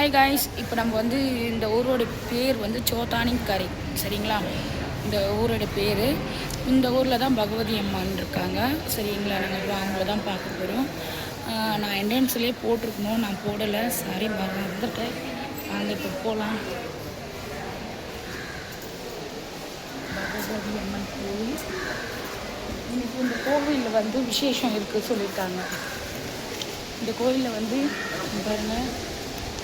Hi guys, இப்போ நம்ம வந்து இந்த ஊரோட பேர் வந்து சோத்தானிக்கரை, சரிங்களா? இந்த ஊரோட பேர். இந்த ஊரில் தான் பகவதி அம்மான் இருக்காங்க, சரிங்களா? நாங்கள் இப்போ அவங்கள தான் பார்க்க போகிறோம். நான் என்ட்ரன்ஸ்லேயே போட்டிருக்கணும், நான் போடலை, சாரி மறந்துட்டேன். நாங்கள் இப்போ போகலாம். பகவதி அம்மன் கோவில். இன்னைக்கு இந்த கோவிலில் வந்து விசேஷம் இருக்குது சொல்லியிருக்காங்க. இந்த கோயிலில் வந்து பாருங்கள்,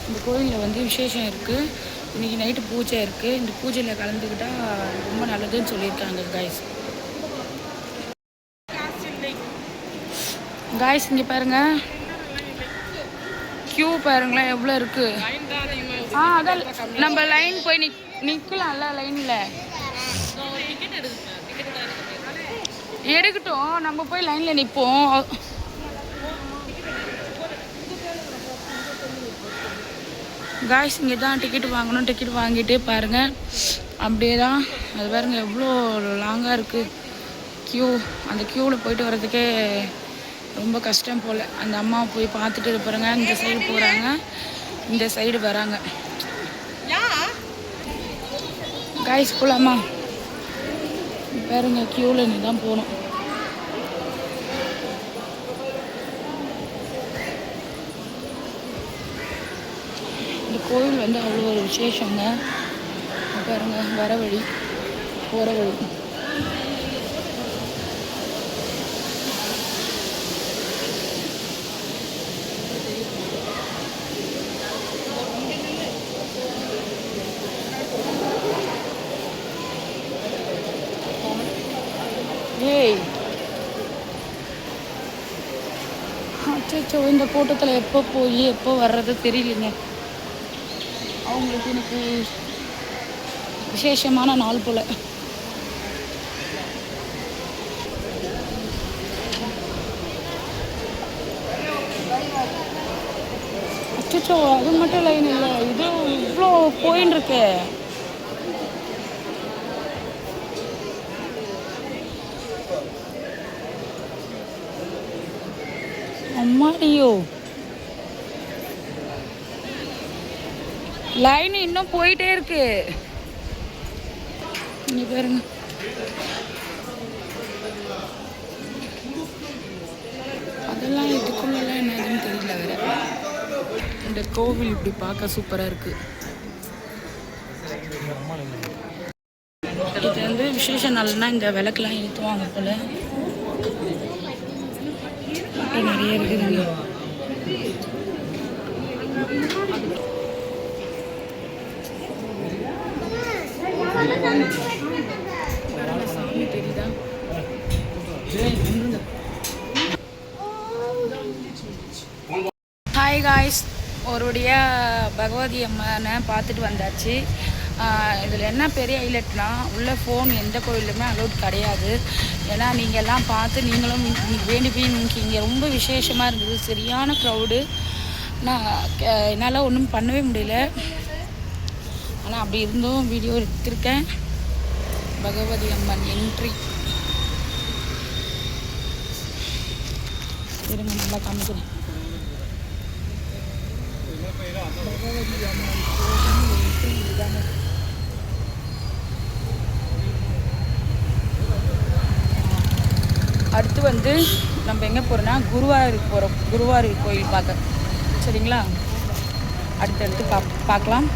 இந்த கோயிலில் வந்து விசேஷம் இருக்குது. இன்றைக்கி நைட்டு பூஜை இருக்குது. இந்த பூஜையில் கலந்துக்கிட்டால் ரொம்ப நல்லதுன்னு சொல்லியிருக்காங்க காய்ஸ். காய்ஸ் இங்கே பாருங்கள், க்யூ பாருங்களேன் எவ்வளோ இருக்குது. அதான் நம்ம லைன் போய் நிற்கலாம்ல. லைனில் எடுக்கட்டும், நம்ம போய் லைனில் நிற்போம். காய்ஸ் இங்கே தான் டிக்கெட் வாங்கணும். டிக்கெட் வாங்கிட்டு பாருங்கள், அப்படியே தான் அது பாருங்கள் எவ்வளோ லாங்காக இருக்குது க்யூ. அந்த க்யூவில் போயிட்டு வர்றதுக்கே ரொம்ப கஷ்டம் போல். அந்த அம்மா போய் பார்த்துட்டு பாருங்க, இந்த சைடு போகிறாங்க, இந்த சைடு வராங்க. காய்ஸ் போகலாமா? பாருங்க க்யூவில் நீ தான் போகணும். இந்த கோவில் வந்து அவ்வளோ ஒரு விசேஷங்க. பாருங்க, வர வழி, போகிற வழி. ஏய் அச்சோ, இந்த கூட்டத்தில் எப்போ போய் எப்போ வர்றது தெரியலைங்க. அவங்களுக்கு இன்னைக்கு விசேஷமான நாள் போல். அச்சோ, அது மட்டும் லைன் இல்லை, இது இவ்வளோ போயின்னு இருக்கு. அம்மாடியோ, லைன் இன்னும் போயிட்டே இருக்கு. இங்க பாருங்க, அதெல்லாம் இதுக்குள்ளெல்லாம் என்னதுன்னு தெரியல வேற. இந்த கோவில் இப்படி பார்க்க சூப்பராக இருக்கு. இது வந்து விசேஷ நாள்னா இந்த விளக்குலாம் ஏற்றுவாங்க போல. நிறைய இருக்குதுங்க. சாமி தெரியுதா? ஹாய் காய்ஸ், ஒருடைய பகவதி அம்மனை பார்த்துட்டு வந்தாச்சு. இதில் என்ன பெரிய ஹைலைட்னா, உள்ள ஃபோன் எந்த கோயிலுமே அலோட் கிடையாது. ஏன்னா நீங்கள் எல்லாம் பார்த்து நீங்களும் வேண்டி போய் இங்கே ரொம்ப விசேஷமாக இருந்தது. சரியான க்ரௌடு. நான் என்னால் ஒன்றும் பண்ணவே முடியல. ஆனால் அப்படி இருந்தும் வீடியோ எடுத்திருக்கேன். பகவதி அம்மன் என்ட்ரி இருங்க, நல்லா காமிக்கிறேன். பகவதி அம்மன் கோவில் என்ட்ரி இதுதாங்க. அடுத்து வந்து நம்ம எங்கே போகிறோன்னா குருவாயூருக்கு போகிறோம். குருவாயூர் கோயில் பார்க்க, சரிங்களா? அடுத்தடுத்து பார்க்கலாம்.